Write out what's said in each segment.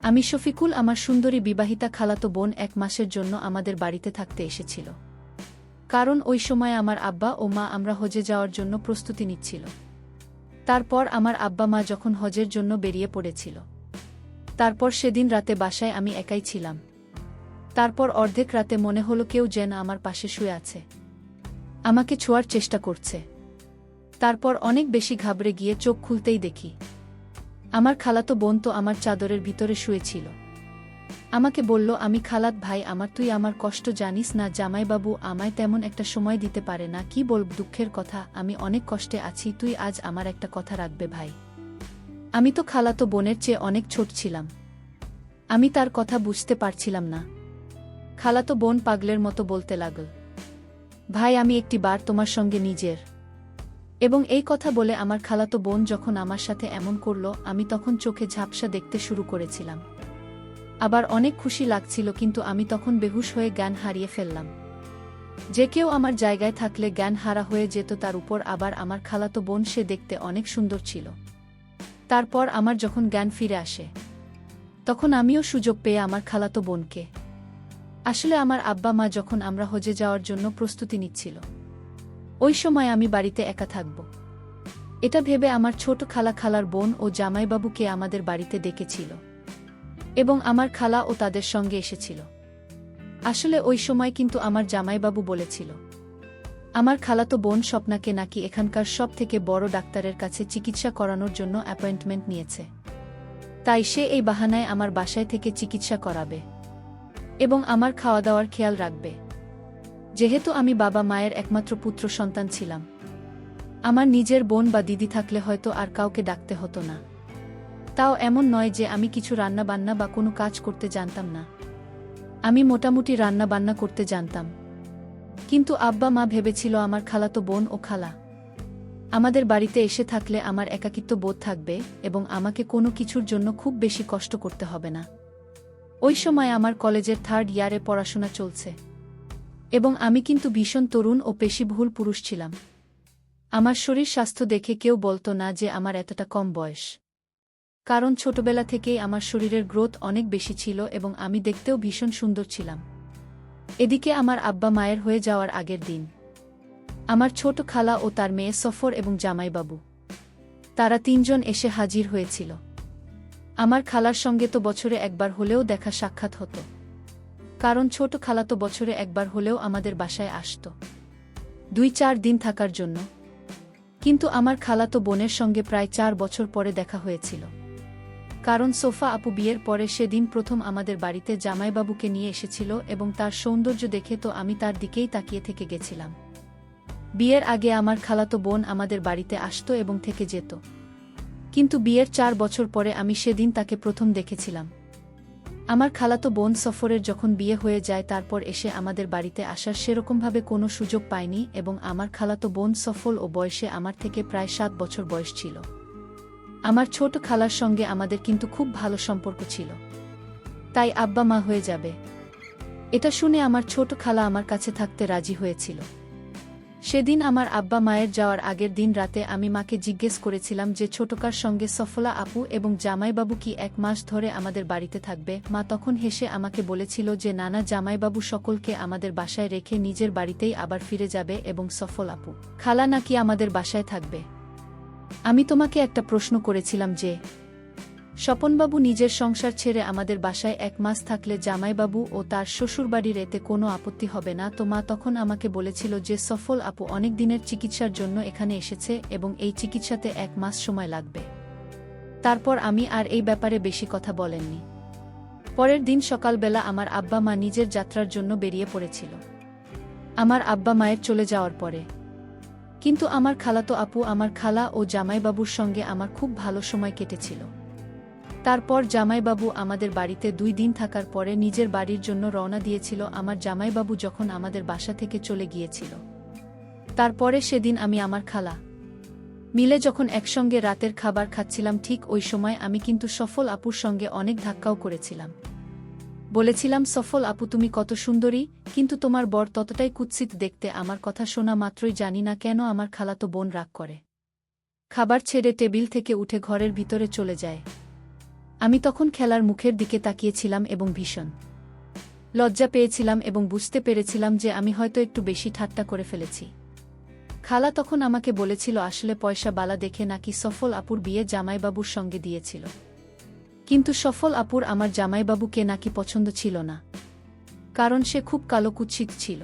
আমি শফিকুল আমার সুন্দরী বিবাহিতা খালাতো বোন 1 মাসের জন্য আমাদের বাড়িতে থাকতে এসেছিল। কারণ ওই সময় আমার আব্বা ও মা আমরা হজে যাওয়ার জন্য প্রস্তুতি নিচ্ছিল। তারপর আমার আব্বা মা যখন হজের জন্য বেরিয়ে পড়েছিল, তারপর সেদিন রাতে বাসায় আমি একাই ছিলাম। তারপর অর্ধেক রাতে মনে হলো কেউ যেন আমার পাশে শুয়ে আছে, আমাকে ছোঁয়ার চেষ্টা করছে। তারপর অনেক বেশি ঘাবড়ে গিয়ে চোখ খুলতেই দেখি আমার খালাতো বোন তো আমার চাদরের ভিতরে শুয়েছিল। আমাকে বলল, আমি খালাত ভাই আমার, তুই আমার কষ্ট জানিস না? জামাইবাবু আমায় তেমন একটা সময় দিতে পারে না, কি বলব, দুঃখের কথা, আমি অনেক কষ্টে আছি, তুই আজ আমার একটা কথা রাখবে ভাই। আমি তো খালাতো বোনের চেয়ে অনেক ছোট ছিলাম, আমি তার কথা বুঝতে পারছিলাম না। খালাতো বোন পাগলের মতো বলতে লাগল, ভাই আমি একটি বার তোমার সঙ্গে নিজের। এবং এই কথা বলে আমার খালাতো বোন যখন আমার সাথে এমন করল, আমি তখন চোখে ঝাপসা দেখতে শুরু করেছিলাম। আবার অনেক খুশি লাগছিল, কিন্তু আমি তখন বেহুশ হয়ে জ্ঞান হারিয়ে ফেললাম। যে কেউ আমার জায়গায় থাকলে জ্ঞান হারা হয়ে যেত। তার উপর আবার আমার খালাতো বোন, সে দেখতে অনেক সুন্দর ছিল। তারপর আমার যখন জ্ঞান ফিরে আসে, তখন আমিও সুযোগ পেয়ে আমার খালাতো বোনকে, আসলে আমার আব্বা মা যখন আমরা হজে যাওয়ার জন্য প্রস্তুতি নিচ্ছিল, ওই সময় আমি বাড়িতে একা থাকব, এটা ভেবে আমার ছোট খালার বোন ও জামাইবাবুকে আমাদের বাড়িতে ডেকেছিল এবং আমার খালা ও তাদের সঙ্গে এসেছিল। আসলে ওই সময় কিন্তু আমার জামাইবাবু বলেছিল আমার খালাতো বোন স্বপ্নাকে নাকি এখানকার সব থেকে বড় ডাক্তারের কাছে চিকিৎসা করানোর জন্য অ্যাপয়েন্টমেন্ট নিয়েছে, তাই সে এই বাহানায় আমার বাসায় থেকে চিকিৎসা করাবে এবং আমার খাওয়া দাওয়ার খেয়াল রাখবে। যেহেতু আমি বাবা মায়ের একমাত্র পুত্র সন্তান ছিলাম, আমার নিজের বোন বা দিদি থাকলে হয়তো আর কাউকে ডাকতে হতো না। তাও এমন নয় যে আমি কিছু রান্না বান্না বা কোনো কাজ করতে জানতাম না, আমি মোটামুটি রান্না বান্না করতে জানতাম। কিন্তু আব্বা মা ভেবেছিল আমার খালাতো বোন ও খালা আমাদের বাড়িতে এসে থাকলে আমার একাকিত্ব বোধ থাকবে এবং আমাকে কোনো কিছুর জন্য খুব বেশি কষ্ট করতে হবে না। ওই সময় আমার কলেজের 3rd ইয়ারে পড়াশোনা চলছে এবং আমি কিন্তু ভীষণ তরুণ ও পেশিবহুল পুরুষ ছিলাম। আমার শরীর স্বাস্থ্য দেখে কেউ বলতো না যে আমার এতটা কম বয়স, কারণ ছোটবেলা থেকেই আমার শরীরের গ্রোথ অনেক বেশি ছিল এবং আমি দেখতেও ভীষণ সুন্দর ছিলাম। এদিকে আমার আব্বা মায়ের হয়ে যাওয়ার আগের দিন আমার ছোট খালা ও তার মেয়ে সফর এবং জামাইবাবু, তারা 3 জন এসে হাজির হয়েছিল। আমার খালার সঙ্গে তো বছরে একবার হলেও দেখা সাক্ষাৎ হতো, কারণ ছোট খালা তো বছরে একবার হলেও আমাদের বাসায় আসত 2-4 দিন থাকার জন্য। কিন্তু আমার খালাতো বোনের সঙ্গে প্রায় 4 বছর পরে দেখা হয়েছিল, কারণ সোফা আপু বিয়ের পরে সেদিন প্রথম আমাদের বাড়িতে জামাইবাবুকে নিয়ে এসেছিল এবং তার সৌন্দর্য দেখে তো আমি তার দিকেই তাকিয়ে থেকে গেছিলাম। বিয়ের আগে আমার খালাতো বোন আমাদের বাড়িতে আসতো এবং থেকে যেত, কিন্তু বিয়ের 4 বছর পরে আমি সেদিন তাকে প্রথম দেখেছিলাম। আমার খালাতো বোন সফরের যখন বিয়ে হয়ে যায়, তারপর এসে আমাদের বাড়িতে আসার সেরকমভাবে কোনো সুযোগ পায়নি এবং আমার খালাতো বোন সফল ও বয়সে আমার থেকে প্রায় 7 বছর বয়স ছিল। আমার ছোট খালার সঙ্গে আমাদের কিন্তু খুব ভালো সম্পর্ক ছিল, তাই আব্বা মা হয়ে যাবে এটা শুনে আমার ছোট খালা আমার কাছে থাকতে রাজি হয়েছিল। সেদিন আমার আব্বা মায়ের যাওয়ার আগের দিন রাতে আমি মাকে জিজ্ঞেস করেছিলাম যে ছোটকার সঙ্গে সফলা আপু এবং জামাইবাবু কি 1 মাস ধরে আমাদের বাড়িতে থাকবে। মা তখন হেসে আমাকে বলেছিল যে নানা, জামাইবাবু সকলকে আমাদের বাসায় রেখে নিজের বাড়িতেই আবার ফিরে যাবে এবং সফল আপু খালা নাকি আমাদের বাসায় থাকবে। আমি তোমাকে একটা প্রশ্ন করেছিলাম যে স্বপনবাবু নিজের সংসার ছেড়ে আমাদের বাসায় 1 মাস থাকলে জামাইবাবু ও তার শ্বশুরবাড়ির এতে কোনো আপত্তি হবে না? তো মা তখন আমাকে বলেছিল যে সফল আপু অনেক দিনের চিকিৎসার জন্য এখানে এসেছে এবং এই চিকিৎসাতে 1 মাস সময় লাগবে। তারপর আমি আর এই ব্যাপারে বেশি কথা বলেননি। পরের দিন সকালবেলা আমার আব্বা মা নিজের যাত্রার জন্য বেরিয়ে পড়েছিল আমার আব্বা মায়ের চলে যাওয়ার পরে। কিন্তু আমার খালাতো আপু, আমার খালা ও জামাইবাবুর সঙ্গে আমার খুব ভালো সময় কেটেছিল। তারপর জামাইবাবু আমাদের বাড়িতে 2 দিন থাকার পরে নিজের বাড়ির জন্য রওনা দিয়েছিল। আমার জামাইবাবু যখন আমাদের বাসা থেকে চলে গিয়েছিল, তারপরে সেদিন আমি আমার খালা মিলে যখন একসঙ্গে রাতের খাবার খাচ্ছিলাম, ঠিক ওই সময় আমি কিন্তু সফল আপুর সঙ্গে অনেক ধাক্কাও করেছিলাম। বলেছিলাম, সফল আপু তুমি কত সুন্দরী, কিন্তু তোমার বর ততটাই কুৎসিত দেখতে। আমার কথা শোনা মাত্রই জানি না কেন আমার খালাতো বোন রাগ করে খাবার ছেড়ে টেবিল থেকে উঠে ঘরের ভিতরে চলে যায়। আমি তখন খেলার মুখের দিকে তাকিয়েছিলাম এবং ভীষণ লজ্জা পেয়েছিলাম এবং বুঝতে পেরেছিলাম যে আমি হয়তো একটু বেশি ঠাট্টা করে ফেলেছি। খালা তখন আমাকে বলেছিল আসলে পয়সা বালা দেখে নাকি সফল আপুর বিয়ে জামাইবাবুর সঙ্গে দিয়েছিল, কিন্তু সফল আপুর আমার জামাইবাবুকে নাকি পছন্দ ছিল না, কারণ সে খুব কালো কুৎসিত ছিল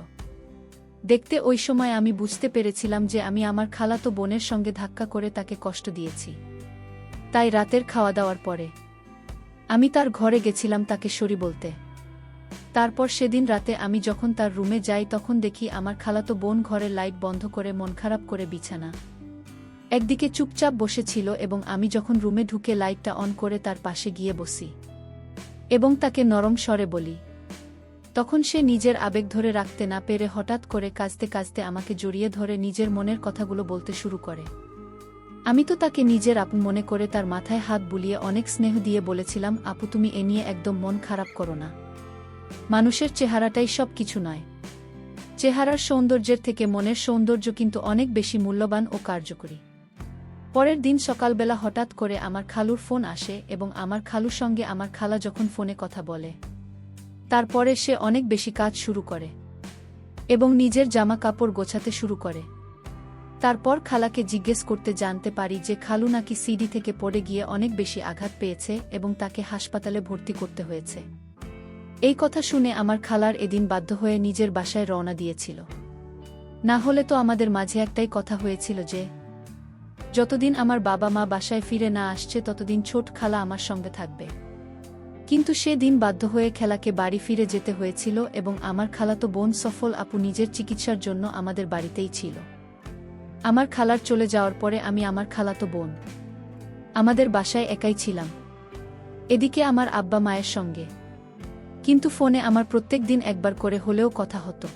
দেখতে। ওই সময় আমি বুঝতে পেরেছিলাম যে আমি আমার খালাতো বোনের সঙ্গে ধাক্কা করে তাকে কষ্ট দিয়েছি। তাই রাতের খাওয়া দাওয়ার পরে আমি তার ঘরে গেছিলাম তাকে সরি বলতে। তারপর সেদিন রাতে আমি যখন তার রুমে যাই তখন দেখি আমার খালাতো বোন ঘরের লাইট বন্ধ করে মন খারাপ করে বিছানা একদিকে চুপচাপ বসেছিল এবং আমি যখন রুমে ঢুকে লাইটটা অন করে তার পাশে গিয়ে বসি এবং তাকে নরম স্বরে বলি, তখন সে নিজের আবেগ ধরে রাখতে না পেরে হঠাৎ করে কাঁদতে কাঁদতে আমাকে জড়িয়ে ধরে নিজের মনের কথাগুলো বলতে শুরু করে। আমি তো তাকে নিজের আপন মনে করে তার মাথায় হাত বুলিয়ে অনেক স্নেহ দিয়ে বলেছিলাম, আপু তুমি এ নিয়ে একদম মন খারাপ করো না, মানুষের চেহারাটাই সব কিছু নয়, চেহারার সৌন্দর্যের থেকে মনের সৌন্দর্য কিন্তু অনেক বেশি মূল্যবান ও কার্যকরী। পরের দিন সকালবেলা হঠাৎ করে আমার খালুর ফোন আসে এবং আমার খালুর সঙ্গে আমার খালা যখন ফোনে কথা বলে তারপরে সে অনেক বেশি কাজ শুরু করে এবং নিজের জামা কাপড় গোছাতে শুরু করে। তারপর খালাকে জিজ্ঞেস করতে জানতে পারি যে খালু নাকি সিঁড়ি থেকে পড়ে গিয়ে অনেক বেশি আঘাত পেয়েছে এবং তাকে হাসপাতালে ভর্তি করতে হয়েছে। এই কথা শুনে আমার খালার এদিন বাধ্য হয়ে নিজের বাসায় রওনা দিয়েছিল। না হলে তো আমাদের মাঝে একটাই কথা হয়েছিল যে যতদিন আমার বাবা মা বাসায় ফিরে না আসছে ততদিন ছোট খালা আমার সঙ্গে থাকবে। কিন্তু সেদিন বাধ্য হয়ে খেলাকে বাড়ি ফিরে যেতে হয়েছিল এবং আমার খালাতো বোন সফল আপু নিজের চিকিৎসার জন্য আমাদের বাড়িতেই ছিল। আমার খালার চলে যাওয়ার পরে আমি আমার খালাতো বোন আমাদের বাসায় একাই ছিলাম, এদিকে আমার আব্বা মায়ের সঙ্গে। কিন্তু ফোনে আমার প্রত্যেক দিন একবার করে হলেও কথা হতো।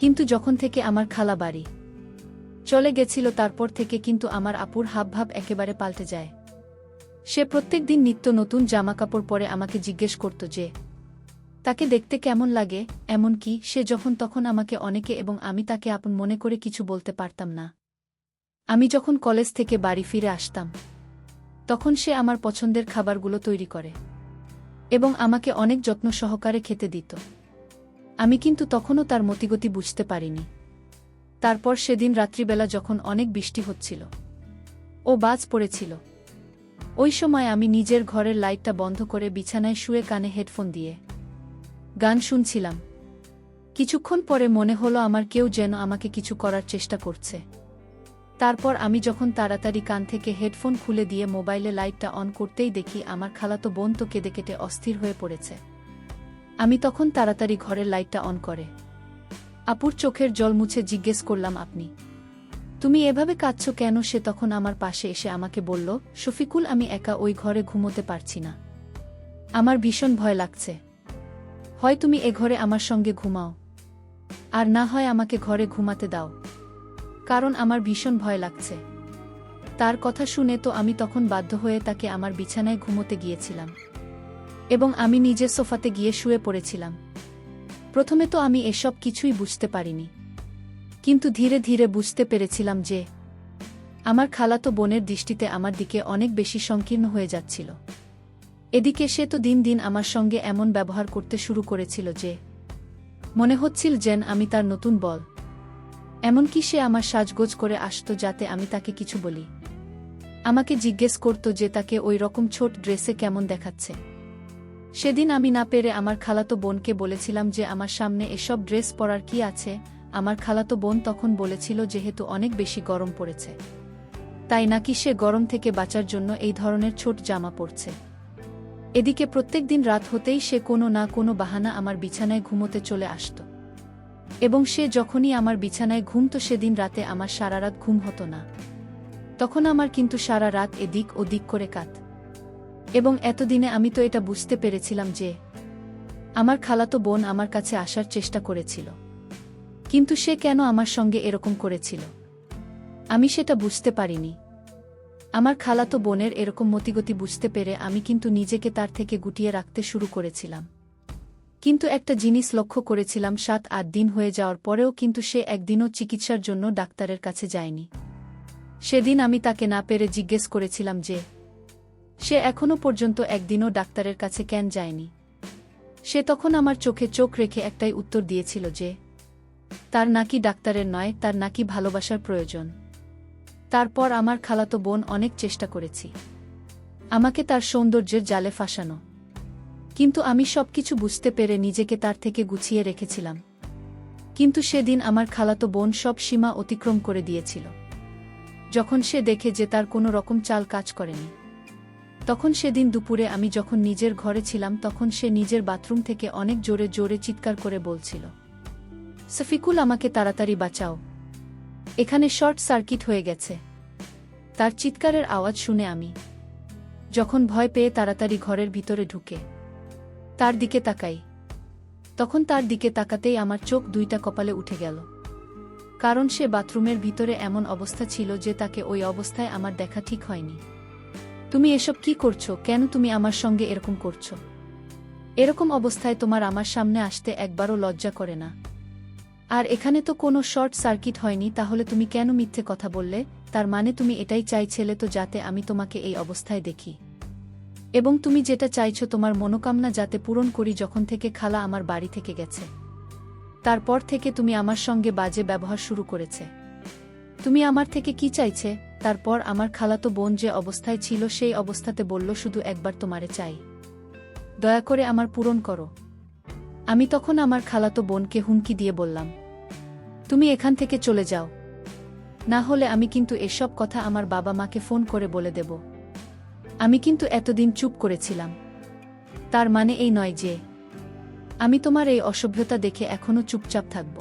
কিন্তু যখন থেকে আমার খালা বাড়ি চলে গেছিল তারপর থেকে কিন্তু আমার আপুর হাবভাব একেবারে পাল্টে যায়। সে প্রত্যেক দিন নিত্য নতুন জামাকাপড় পরে আমাকে জিজ্ঞেস করত যে তাকে দেখতে কেমন লাগে, এমনকি সে যখন তখন আমাকে অনেকে এবং আমি তাকে আপন মনে করে কিছু বলতে পারতাম না। আমি যখন কলেজ থেকে বাড়ি ফিরে আসতাম তখন সে আমার পছন্দের খাবারগুলো তৈরি করে এবং আমাকে অনেক যত্ন সহকারে খেতে দিত। আমি কিন্তু তখনও তার মতিগতি বুঝতে পারিনি। তারপর সেদিন রাত্রিবেলা যখন অনেক বৃষ্টি হচ্ছিল ও বাজ পড়েছিল, ওই সময় আমি নিজের ঘরের লাইটটা বন্ধ করে বিছানায় শুয়ে কানে হেডফোন দিয়ে গান শুনছিলাম। কিছুক্ষণ পরে মনে হলো আমার কেউ যেন আমাকে কিছু করার চেষ্টা করছে। তারপর আমি যখন তাড়াতাড়ি কান থেকে হেডফোন খুলে দিয়ে মোবাইলে লাইটটা অন করতেই দেখি আমার খালাতো বোন তো কেঁদে কেটে অস্থির হয়ে পড়েছে। আমি তখন তাড়াতাড়ি ঘরের লাইটটা অন করে আপুর চোখের জল মুছে জিজ্ঞেস করলাম, তুমি এভাবে কাঁদছো কেন? সে তখন আমার পাশে এসে আমাকে বলল, শফিকুল আমি একা ওই ঘরে ঘুমোতে পারছি না, আমার ভীষণ ভয় লাগছে। হয় তুমি এ ঘরে আমার সঙ্গে ঘুমাও, আর না হয় আমাকে ঘরে ঘুমাতে দাও, কারণ আমার ভীষণ ভয় লাগছে। তার কথা শুনে তো আমি তখন বাধ্য হয়ে তাকে আমার বিছানায় ঘুমোতে গিয়েছিলাম এবং আমি নিজে সোফাতে গিয়ে শুয়ে পড়েছিলাম। প্রথমে তো আমি এসব কিছুই বুঝতে পারিনি, কিন্তু ধীরে ধীরে বুঝতে পেরেছিলাম যে আমার খালাতো বোনের দৃষ্টিতে আমার দিকে অনেক বেশি সংকীর্ণ হয়ে যাচ্ছিল। এদিকে সে তো দিন দিন আমার সঙ্গে এমন ব্যবহার করতে শুরু করেছিল যে মনে হচ্ছিল যেন আমি তার নতুন বল। এমনকি সে আমার সাজগোজ করে আসতো যাতে আমি তাকে কিছু বলি। আমাকে জিজ্ঞেস করত যে তাকে ওই রকম ছোট ড্রেসে কেমন দেখাচ্ছে। সেদিন আমি না পেরে আমার খালাতো বোনকে বলেছিলাম যে আমার সামনে এসব ড্রেস পরার কি আছে। আমার খালাতো বোন তখন বলেছিল যেহেতু অনেক বেশি গরম পড়েছে তাই নাকি সে গরম থেকে বাঁচার জন্য এই ধরনের ছোট জামা পরছে। এদিকে প্রত্যেক দিন রাত হতেই সে কোনো না কোনো বাহানা আমার বিছানায় ঘুমোতে চলে আসত এবং সে যখনই আমার বিছানায় ঘুমত সেদিন রাতে আমার সারা রাত ঘুম হতো না। তখন আমার কিন্তু সারা রাত এদিক ওদিক করে কাত এবং এতদিনে আমি তো এটা বুঝতে পেরেছিলাম যে আমার খালাতো বোন আমার কাছে আসার চেষ্টা করেছিল, কিন্তু সে কেন আমার সঙ্গে এরকম করেছিল আমি সেটা বুঝতে পারিনি। আমার খালাতো বোনের এরকম মতিগতি বুঝতে পেরে আমি কিন্তু নিজেকে তার থেকে গুটিয়ে রাখতে শুরু করেছিলাম। কিন্তু একটা জিনিস লক্ষ্য করেছিলাম, 7-8 দিন হয়ে যাওয়ার পরেও কিন্তু সে একদিনও চিকিৎসার জন্য ডাক্তারের কাছে যায়নি। সেদিন আমি তাকে না পেরে জিজ্ঞেস করেছিলাম যে সে এখনো পর্যন্ত একদিনও ডাক্তারের কাছে কেন যায়নি। সে তখন আমার চোখে চোখ রেখে একটাই উত্তর দিয়েছিল যে তার নাকি ডাক্তারের নয়, তার নাকি ভালোবাসার প্রয়োজন। তারপর আমার খালাতো বোন অনেক চেষ্টা করেছি আমাকে তার সৌন্দর্যের জালে ফাঁসানো, কিন্তু আমি সবকিছু বুঝতে পেরে নিজেকে তার থেকে গুছিয়ে রেখেছিলাম। কিন্তু সেদিন আমার খালাতো বোন সব সীমা অতিক্রম করে দিয়েছিল। যখন সে দেখে যে তার কোনো রকম চাল কাজ করেনি, তখন সেদিন দুপুরে আমি যখন নিজের ঘরে ছিলাম, তখন সে নিজের বাথরুম থেকে অনেক জোরে জোরে চিৎকার করে বলছিল, শফিকুল, আমাকে তাড়াতাড়ি বাঁচাও, এখানে শর্ট সার্কিট হয়ে গেছে। তার চিৎকারের আওয়াজ শুনে আমি যখন ভয় পেয়ে তাড়াতাড়ি ঘরের ভিতরে ঢুকে তার দিকে তাকাই, তখন তার দিকে তাকাতেই আমার চোখ দুইটা কপালে উঠে গেল। কারণ সে বাথরুমের ভিতরে এমন অবস্থা ছিল যে তাকে ওই অবস্থায় আমার দেখা ঠিক হয়নি। তুমি এসব কি করছো? কেন তুমি আমার সঙ্গে এরকম করছো? এরকম অবস্থায় তোমার আমার সামনে আসতে একবারও লজ্জা করে না? আর এখানে তো কোনো শর্ট সার্কিট হয়নি, তাহলে তুমি কেন মিথ্যে কথা বললে? তার মানে তুমি এটাই চাইছিলে তো যাতে আমি তোমাকে এই অবস্থায় দেখি, এবং তুমি যেটা চাইছো তোমার মনোকামনা যাতে পূরণ করি। যখন থেকে খালা আমার বাড়ি থেকে গেছে, তারপর থেকে তুমি আমার সঙ্গে বাজে ব্যবহার শুরু করেছে। তুমি আমার থেকে কি চাইছে? তারপর আমার খালাতো বোন যে অবস্থায় ছিল সেই অবস্থাতে বলল, শুধু একবার তোমারে চাই, দয়া করে আমার পূরণ করো। আমি তখন আমার খালাতো বোনকে হুমকি দিয়ে বললাম, তুমি এখান থেকে চলে যাও, না হলে আমি কিন্তু এসব কথা আমার বাবা মাকে ফোন করে বলে দেব। আমি কিন্তু এতদিন চুপ করেছিলাম, তার মানে এই নয় যে আমি তোমার এই অসভ্যতা দেখে এখনো চুপচাপ থাকব।